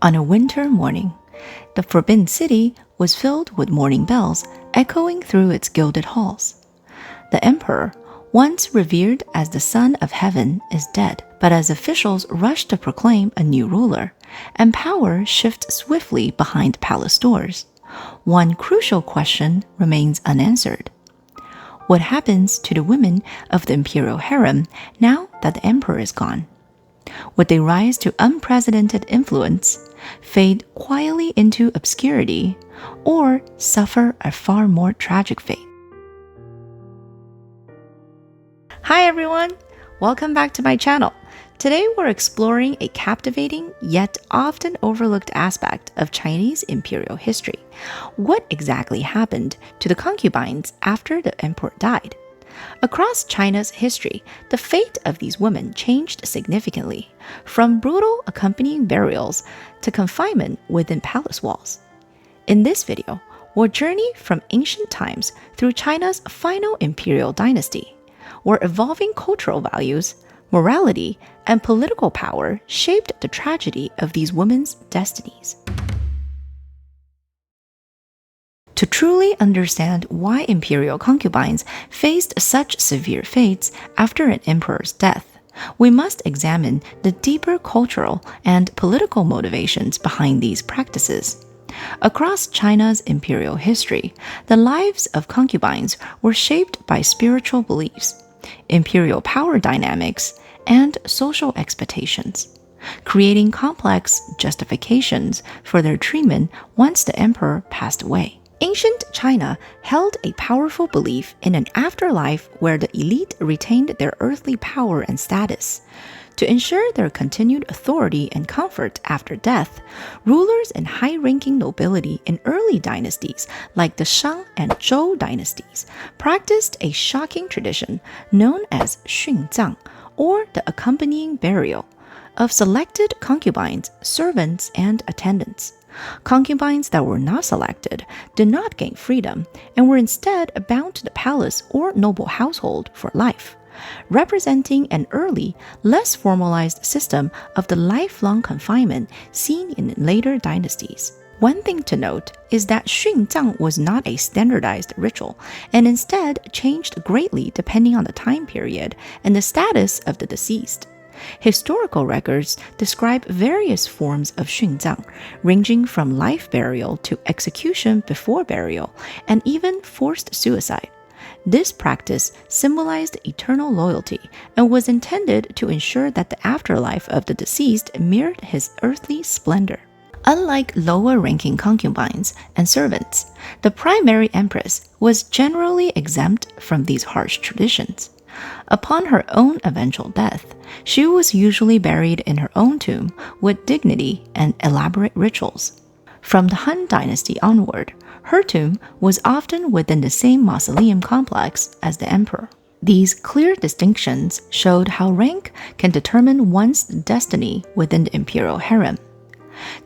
On a winter morning, the Forbidden City was filled with morning bells echoing through its gilded halls. The emperor, once revered as the son of heaven, is dead, but as officials rush to proclaim a new ruler, and power shifts swiftly behind palace doors, one crucial question remains unanswered. What happens to the women of the imperial harem now that the emperor is gone? Would they rise to unprecedented influence, fade quietly into obscurity, or suffer a far more tragic fate? Hi everyone! Welcome back to my channel. Today we're exploring a captivating yet often overlooked aspect of Chinese imperial history. What exactly happened to the concubines after the emperor died? Across China's history, the fate of these women changed significantly, from brutal accompanying burials to confinement within palace walls. In this video, we'll journey from ancient times through China's final imperial dynasty, where evolving cultural values, morality, and political power shaped the tragedy of these women's destinies. To truly understand why imperial concubines faced such severe fates after an emperor's death, we must examine the deeper cultural and political motivations behind these practices. Across China's imperial history, the lives of concubines were shaped by spiritual beliefs, imperial power dynamics, and social expectations, creating complex justifications for their treatment once the emperor passed away. Ancient China held a powerful belief in an afterlife where the elite retained their earthly power and status. To ensure their continued authority and comfort after death, rulers and high-ranking nobility in early dynasties like the Shang and Zhou dynasties practiced a shocking tradition known as Xunzang, or the accompanying burial, of selected concubines, servants, and attendants. Concubines that were not selected did not gain freedom and were instead bound to the palace or noble household for life, representing an early, less formalized system of the lifelong confinement seen in later dynasties. One thing to note is that Xunzang was not a standardized ritual and instead changed greatly depending on the time period and the status of the deceased. Historical records describe various forms of Xunzang, ranging from life burial to execution before burial, and even forced suicide. This practice symbolized eternal loyalty and was intended to ensure that the afterlife of the deceased mirrored his earthly splendor. Unlike lower-ranking concubines and servants, the primary empress was generally exempt from these harsh traditions. Upon her own eventual death, she was usually buried in her own tomb with dignity and elaborate rituals. From the Han Dynasty onward, her tomb was often within the same mausoleum complex as the emperor. These clear distinctions showed how rank can determine one's destiny within the imperial harem.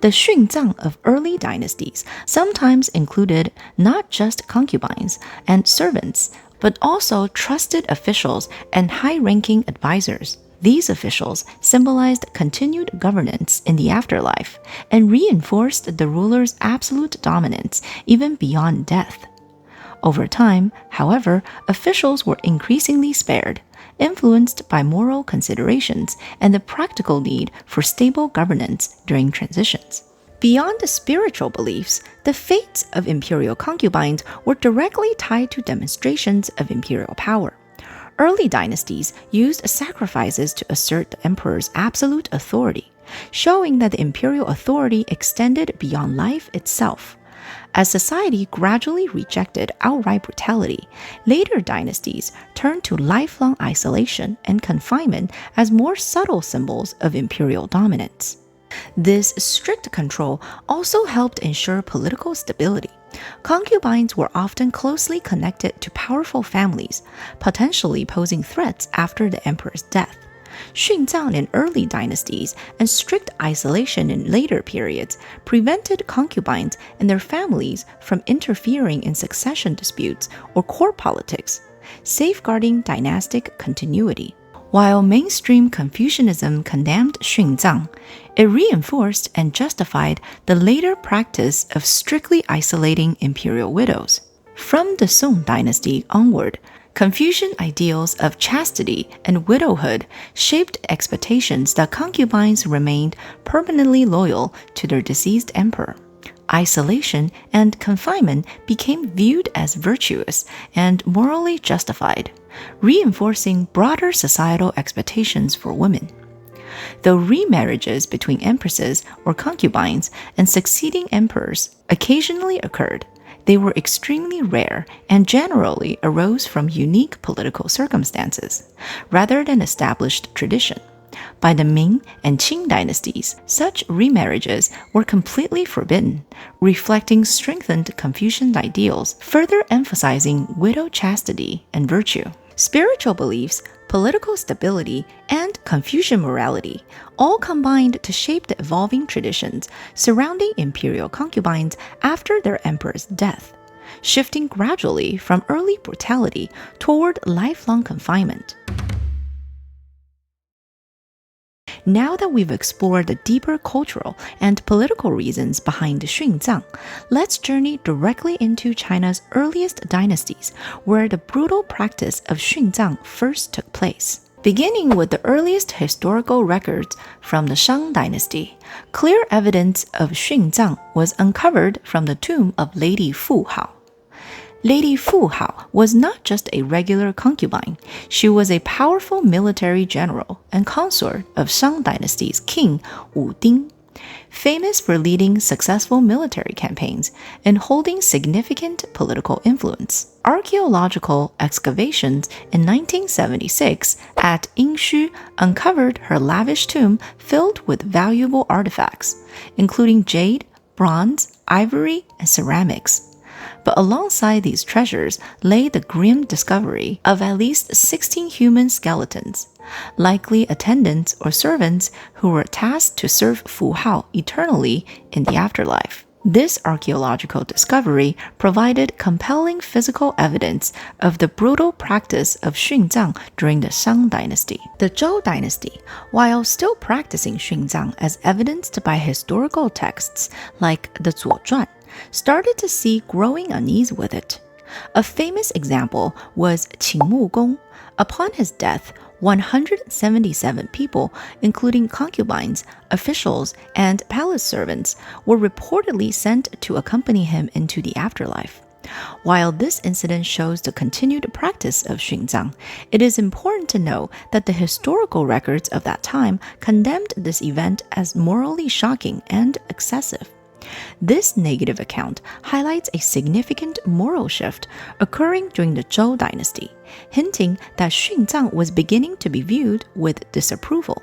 The Xunzang of early dynasties sometimes included not just concubines and servants, but also trusted officials and high-ranking advisors. These officials symbolized continued governance in the afterlife and reinforced the ruler's absolute dominance even beyond death. Over time, however, officials were increasingly spared, influenced by moral considerations and the practical need for stable governance during transitions. Beyond the spiritual beliefs, the fates of imperial concubines were directly tied to demonstrations of imperial power. Early dynasties used sacrifices to assert the emperor's absolute authority, showing that the imperial authority extended beyond life itself. As society gradually rejected outright brutality, later dynasties turned to lifelong isolation and confinement as more subtle symbols of imperial dominance. This strict control also helped ensure political stability. Concubines were often closely connected to powerful families, potentially posing threats after the emperor's death. Xunzang in early dynasties and strict isolation in later periods prevented concubines and their families from interfering in succession disputes or court politics, safeguarding dynastic continuity. While mainstream Confucianism condemned Xunzang, It reinforced and justified the later practice of strictly isolating imperial widows. From the Song dynasty onward, Confucian ideals of chastity and widowhood shaped expectations that concubines remained permanently loyal to their deceased emperor. Isolation and confinement became viewed as virtuous and morally justified, reinforcing broader societal expectations for women. Though remarriages between empresses or concubines and succeeding emperors occasionally occurred, they were extremely rare and generally arose from unique political circumstances, rather than established tradition. By the Ming and Qing dynasties, such remarriages were completely forbidden, reflecting strengthened Confucian ideals, further emphasizing widow chastity and virtue. Spiritual beliefs, political stability, and Confucian morality all combined to shape the evolving traditions surrounding imperial concubines after their emperor's death, shifting gradually from early brutality toward lifelong confinement. Now that we've explored the deeper cultural and political reasons behind Xunzang, let's journey directly into China's earliest dynasties, where the brutal practice of Xunzang first took place. Beginning with the earliest historical records from the Shang dynasty, clear evidence of Xunzang was uncovered from the tomb of Lady Fu Hao. Lady Fu Hao was not just a regular concubine, she was a powerful military general and consort of Shang dynasty's king Wu Ding, famous for leading successful military campaigns and holding significant political influence. Archaeological excavations in 1976 at Yingshu uncovered her lavish tomb filled with valuable artifacts, including jade, bronze, ivory, and ceramics. But alongside these treasures lay the grim discovery of at least 16 human skeletons, likely attendants or servants who were tasked to serve Fu Hao eternally in the afterlife. This archaeological discovery provided compelling physical evidence of the brutal practice of Xunzang during the Shang dynasty. The Zhou dynasty, while still practicing Xunzang as evidenced by historical texts like the Zuozhuan, started to see growing unease with it. A famous example was Qin Mu Gong. Upon his death, 177 people, including concubines, officials, and palace servants, were reportedly sent to accompany him into the afterlife. While this incident shows the continued practice of Xunzang, it is important to know that the historical records of that time condemned this event as morally shocking and excessive. This negative account highlights a significant moral shift occurring during the Zhou dynasty, hinting that Xunzang was beginning to be viewed with disapproval,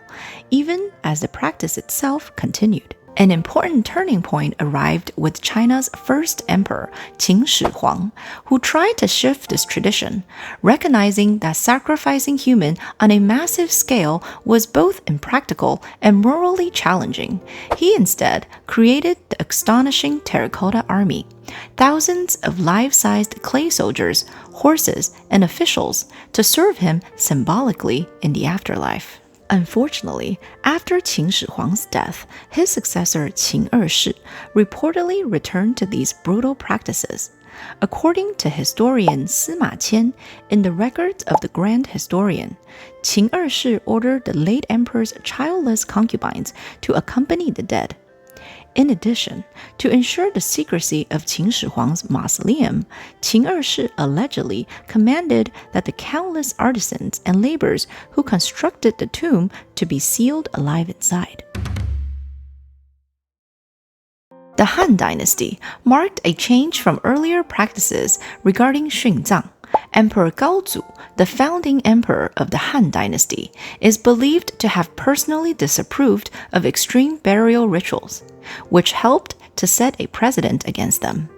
even as the practice itself continued. An important turning point arrived with China's first emperor, Qin Shi Huang, who tried to shift this tradition, recognizing that sacrificing human on a massive scale was both impractical and morally challenging. He instead created the astonishing terracotta army, thousands of life-sized clay soldiers, horses, and officials to serve him symbolically in the afterlife. Unfortunately, after Qin Shi Huang's death, his successor Qin Ershi reportedly returned to these brutal practices. According to historian Sima Qian, in the records of the Grand Historian, Qin Ershi ordered the late emperor's childless concubines to accompany the dead. In addition, to ensure the secrecy of Qin Shi Huang's mausoleum, Qin Ershi allegedly commanded that the countless artisans and laborers who constructed the tomb to be sealed alive inside. The Han Dynasty marked a change from earlier practices regarding Xunzang. Emperor Gaozu, the founding emperor of the Han Dynasty, is believed to have personally disapproved of extreme burial rituals, which helped to set a precedent against them.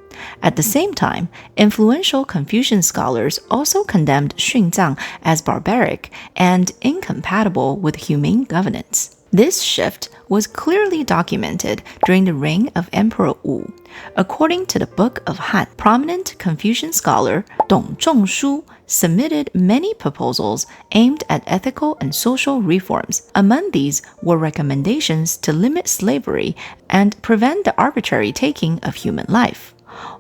At the same time, influential Confucian scholars also condemned Xunzang as barbaric and incompatible with humane governance. This shift was clearly documented during the reign of Emperor Wu. According to the Book of Han, prominent Confucian scholar Dong Zhongshu submitted many proposals aimed at ethical and social reforms. Among these were recommendations to limit slavery and prevent the arbitrary taking of human life.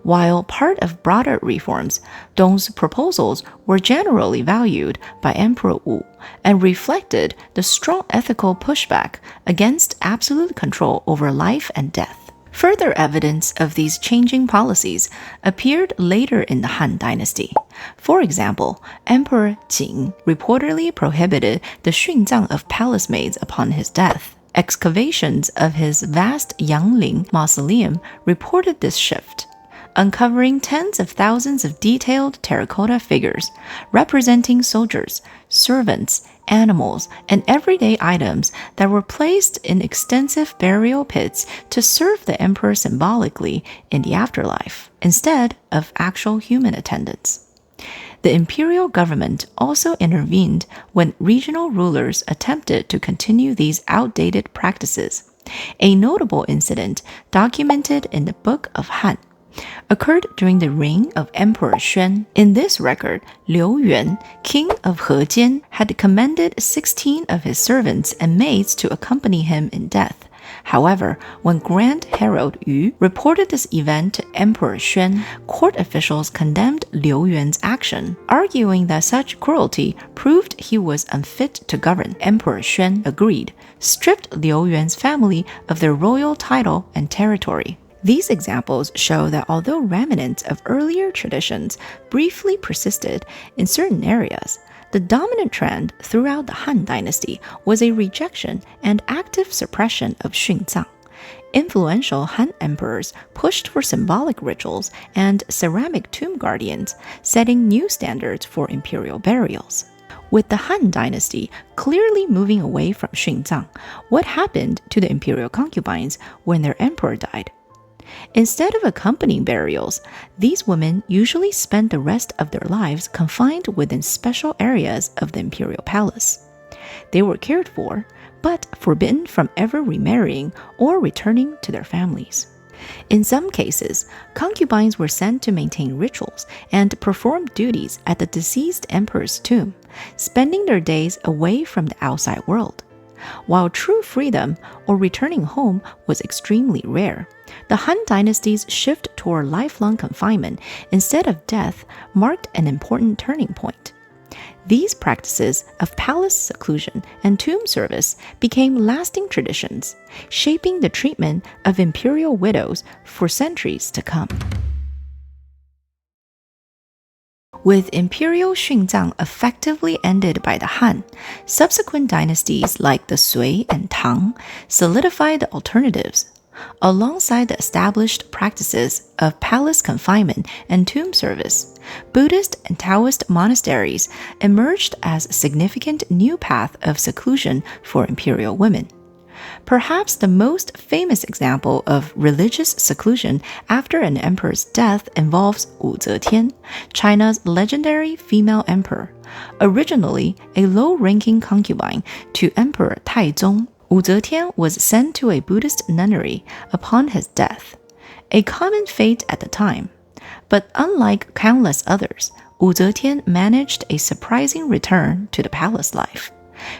While part of broader reforms, Dong's proposals were generally valued by Emperor Wu and reflected the strong ethical pushback against absolute control over life and death. Further evidence of these changing policies appeared later in the Han Dynasty. For example, Emperor Qing reportedly prohibited the xunzang of palace maids upon his death. Excavations of his vast Yangling mausoleum reported this shift, uncovering tens of thousands of detailed terracotta figures representing soldiers, servants, animals, and everyday items that were placed in extensive burial pits to serve the emperor symbolically in the afterlife, instead of actual human attendance. The imperial government also intervened when regional rulers attempted to continue these outdated practices. A notable incident documented in the Book of Han occurred during the reign of Emperor Xuan. In this record, Liu Yuan, king of Hejian, had commended 16 of his servants and maids to accompany him in death. However, when Grand Herald Yu reported this event to Emperor Xuan, court officials condemned Liu Yuan's action, arguing that such cruelty proved he was unfit to govern. Emperor Xuan agreed, stripped Liu Yuan's family of their royal title and territory. These examples show that although remnants of earlier traditions briefly persisted in certain areas, the dominant trend throughout the Han Dynasty was a rejection and active suppression of xunzang. Influential Han emperors pushed for symbolic rituals and ceramic tomb guardians, setting new standards for imperial burials. With the Han Dynasty clearly moving away from xunzang, what happened to the imperial concubines when their emperor died? Instead of accompanying burials, these women usually spent the rest of their lives confined within special areas of the imperial palace. They were cared for, but forbidden from ever remarrying or returning to their families. In some cases, concubines were sent to maintain rituals and perform duties at the deceased emperor's tomb, spending their days away from the outside world. While true freedom or returning home was extremely rare, the Han Dynasty's shift toward lifelong confinement instead of death marked an important turning point. These practices of palace seclusion and tomb service became lasting traditions, shaping the treatment of imperial widows for centuries to come. With imperial xunzang effectively ended by the Han, subsequent dynasties like the Sui and Tang solidified the alternatives. Alongside the established practices of palace confinement and tomb service, Buddhist and Taoist monasteries emerged as a significant new path of seclusion for imperial women. Perhaps the most famous example of religious seclusion after an emperor's death involves Wu Zetian, China's legendary female emperor. Originally a low-ranking concubine to Emperor Taizong, Wu Zetian was sent to a Buddhist nunnery upon his death, a common fate at the time. But unlike countless others, Wu Zetian managed a surprising return to the palace life,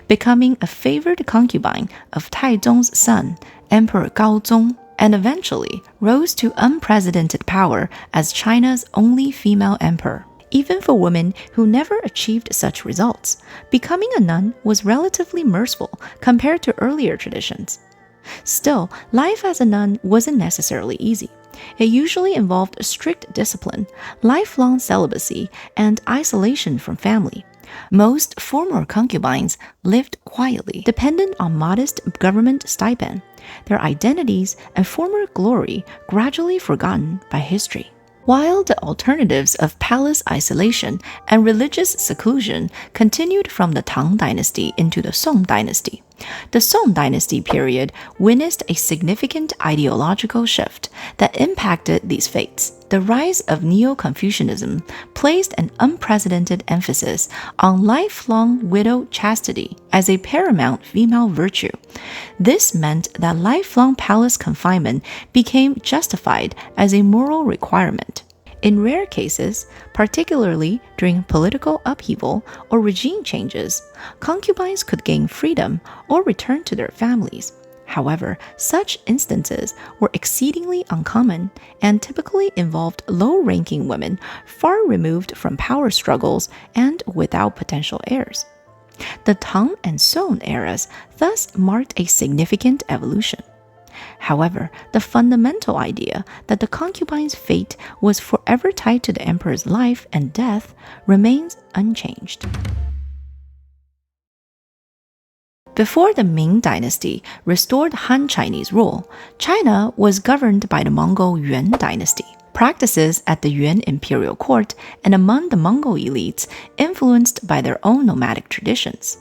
becoming a favored concubine of Taizong's son, Emperor Gaozong, and eventually rose to unprecedented power as China's only female emperor. Even for women who never achieved such results, becoming a nun was relatively merciful compared to earlier traditions. Still, life as a nun wasn't necessarily easy. It usually involved strict discipline, lifelong celibacy, and isolation from family. Most former concubines lived quietly, dependent on modest government stipend, their identities and former glory gradually forgotten by history. While the alternatives of palace isolation and religious seclusion continued from the Tang Dynasty into the Song Dynasty, the Song Dynasty period witnessed a significant ideological shift that impacted these fates. The rise of Neo-Confucianism placed an unprecedented emphasis on lifelong widow chastity as a paramount female virtue. This meant that lifelong palace confinement became justified as a moral requirement. In rare cases, particularly during political upheaval or regime changes, concubines could gain freedom or return to their families. However, such instances were exceedingly uncommon and typically involved low-ranking women far removed from power struggles and without potential heirs. The Tang and Song eras thus marked a significant evolution. However, the fundamental idea that the concubine's fate was forever tied to the emperor's life and death remains unchanged. Before the Ming Dynasty restored Han Chinese rule, China was governed by the Mongol Yuan Dynasty. Practices at the Yuan imperial court and among the Mongol elites, influenced by their own nomadic traditions,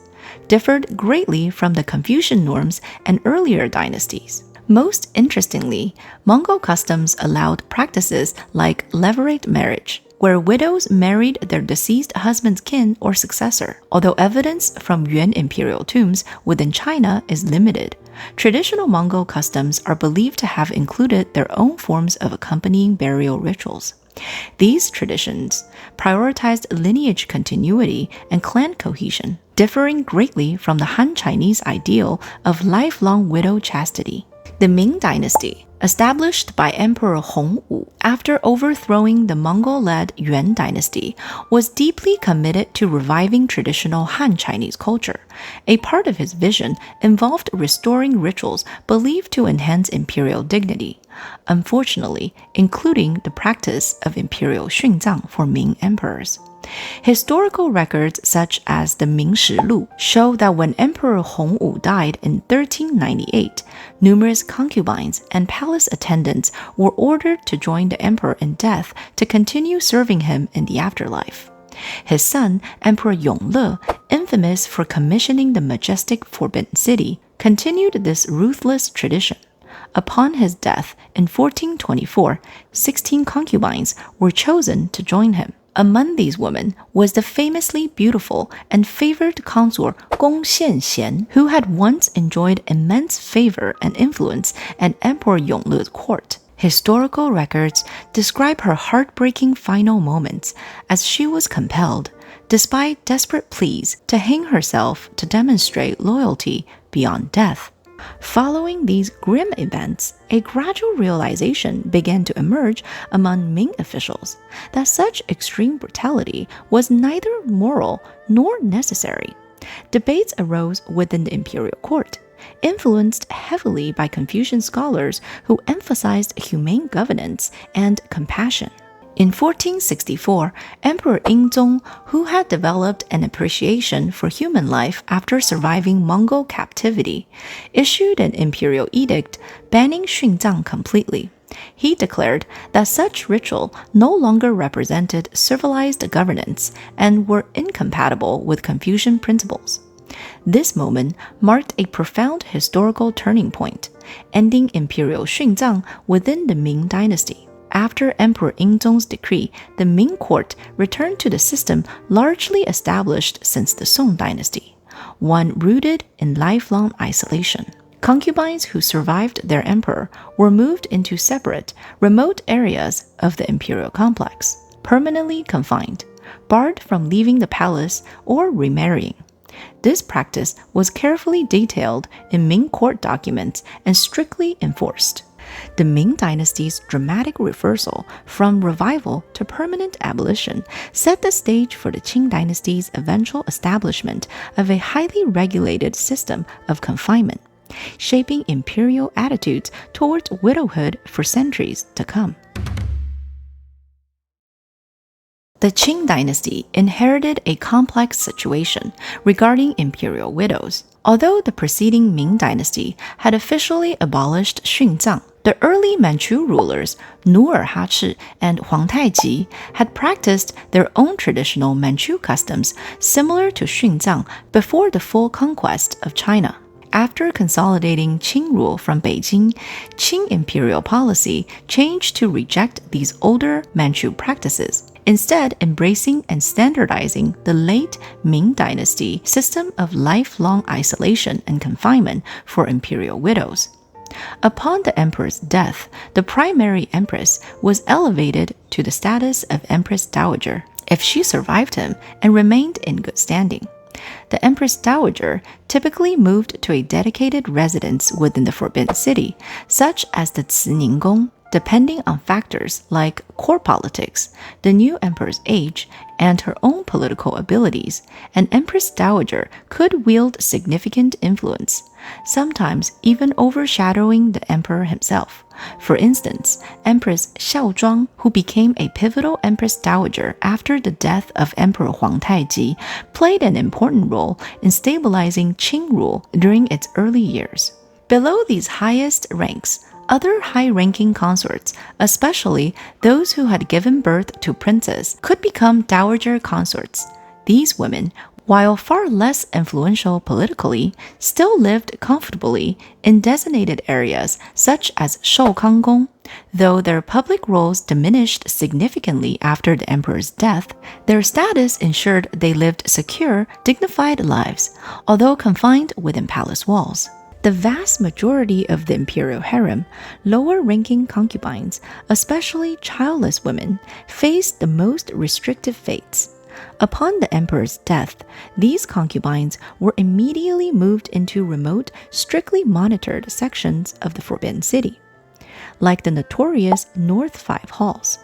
differed greatly from the Confucian norms and earlier dynasties. Most interestingly, Mongol customs allowed practices like levirate marriage, where widows married their deceased husband's kin or successor. Although evidence from Yuan imperial tombs within China is limited, traditional Mongol customs are believed to have included their own forms of accompanying burial rituals. These traditions prioritized lineage continuity and clan cohesion, differing greatly from the Han Chinese ideal of lifelong widow chastity. The Ming Dynasty, established by Emperor Hongwu after overthrowing the Mongol-led Yuan Dynasty, was deeply committed to reviving traditional Han Chinese culture. A part of his vision involved restoring rituals believed to enhance imperial dignity, unfortunately, including the practice of imperial xunzang for Ming emperors. Historical records such as the Ming Shi Lu show that when Emperor Hongwu died in 1398, numerous concubines and palace attendants were ordered to join the emperor in death to continue serving him in the afterlife. His son, Emperor Yongle, infamous for commissioning the majestic Forbidden City, continued this ruthless tradition. Upon his death in 1424, 16 concubines were chosen to join him. Among these women was the famously beautiful and favored consort Gong Xianxian, who had once enjoyed immense favor and influence at Emperor Yongle's court. Historical records describe her heartbreaking final moments as she was compelled, despite desperate pleas, to hang herself to demonstrate loyalty beyond death. Following these grim events, a gradual realization began to emerge among Ming officials that such extreme brutality was neither moral nor necessary. Debates arose within the imperial court, influenced heavily by Confucian scholars who emphasized humane governance and compassion. In 1464, Emperor Yingzong, who had developed an appreciation for human life after surviving Mongol captivity, issued an imperial edict banning xunzang completely. He declared that such ritual no longer represented civilized governance and were incompatible with Confucian principles. This moment marked a profound historical turning point, ending imperial xunzang within the Ming Dynasty. After Emperor Yingzong's decree, the Ming court returned to the system largely established since the Song Dynasty, one rooted in lifelong isolation. Concubines who survived their emperor were moved into separate, remote areas of the imperial complex, permanently confined, barred from leaving the palace or remarrying. This practice was carefully detailed in Ming court documents and strictly enforced. The Ming Dynasty's dramatic reversal from revival to permanent abolition set the stage for the Qing Dynasty's eventual establishment of a highly regulated system of confinement, shaping imperial attitudes towards widowhood for centuries to come. The Qing Dynasty inherited a complex situation regarding imperial widows. Although the preceding Ming Dynasty had officially abolished xunzang, the early Manchu rulers, Nu Erha and Huang Taiji, had practiced their own traditional Manchu customs similar to xunzang before the full conquest of China. After consolidating Qing rule from Beijing, Qing imperial policy changed to reject these older Manchu practices, instead embracing and standardizing the late Ming Dynasty system of lifelong isolation and confinement for imperial widows. Upon the emperor's death, the primary empress was elevated to the status of Empress Dowager if she survived him and remained in good standing. The Empress Dowager typically moved to a dedicated residence within the Forbidden City, such as the Cinninggong. Depending on factors like court politics, the new emperor's age, and her own political abilities, an Empress Dowager could wield significant influence, sometimes even overshadowing the emperor himself. For instance, Empress Xiaozhuang, who became a pivotal Empress Dowager after the death of Emperor Huang Taiji, played an important role in stabilizing Qing rule during its early years. Below these highest ranks, other high-ranking consorts, especially those who had given birth to princes, could become dowager consorts. These women, while far less influential politically, still lived comfortably in designated areas such as Shoukanggong. Though their public roles diminished significantly after the emperor's death, their status ensured they lived secure, dignified lives, although confined within palace walls. The vast majority of the imperial harem, lower-ranking concubines, especially childless women, faced the most restrictive fates. Upon the emperor's death, these concubines were immediately moved into remote, strictly monitored sections of the Forbidden City, like the notorious North Five Halls,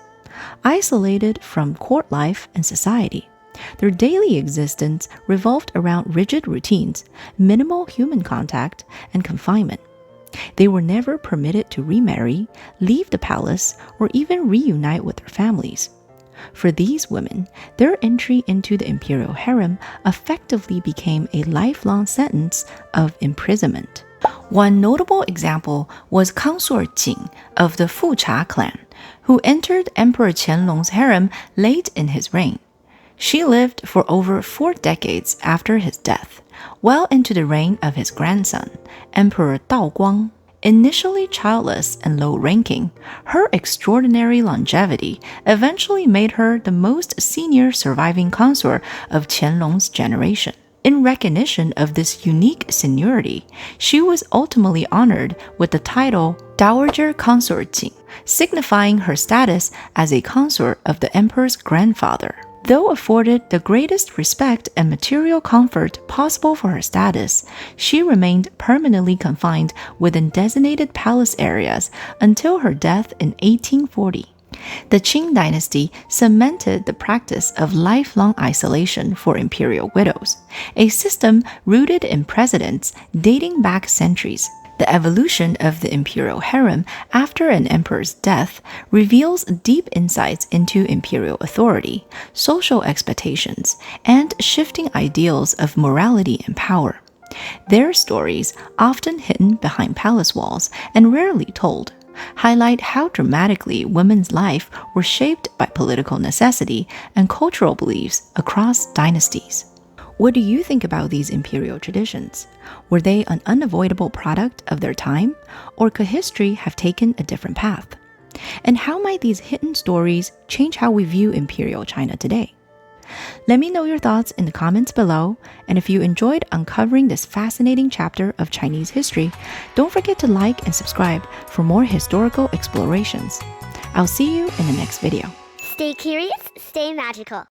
isolated from court life and society. Their daily existence revolved around rigid routines, minimal human contact, and confinement. They were never permitted to remarry, leave the palace, or even reunite with their families. For these women, their entry into the imperial harem effectively became a lifelong sentence of imprisonment. One notable example was Consort Jing of the Fucha clan, who entered Emperor Qianlong's harem late in his reign. She lived for over 4 decades after his death, well into the reign of his grandson, Emperor Daoguang. Initially childless and low-ranking, her extraordinary longevity eventually made her the most senior surviving consort of Qianlong's generation. In recognition of this unique seniority, she was ultimately honored with the title Dowager Consort Jing, signifying her status as a consort of the emperor's grandfather. Though afforded the greatest respect and material comfort possible for her status, she remained permanently confined within designated palace areas until her death in 1840. The Qing dynasty cemented the practice of lifelong isolation for imperial widows, a system rooted in precedents dating back centuries. The evolution of the imperial harem after an emperor's death reveals deep insights into imperial authority, social expectations, and shifting ideals of morality and power. Their stories, often hidden behind palace walls and rarely told, highlight how dramatically women's life were shaped by political necessity and cultural beliefs across dynasties. What do you think about these imperial traditions? Were they an unavoidable product of their time, or could history have taken a different path? And how might these hidden stories change how we view imperial China today? Let me know your thoughts in the comments below, and if you enjoyed uncovering this fascinating chapter of Chinese history, don't forget to like and subscribe for more historical explorations. I'll see you in the next video. Stay curious, stay magical.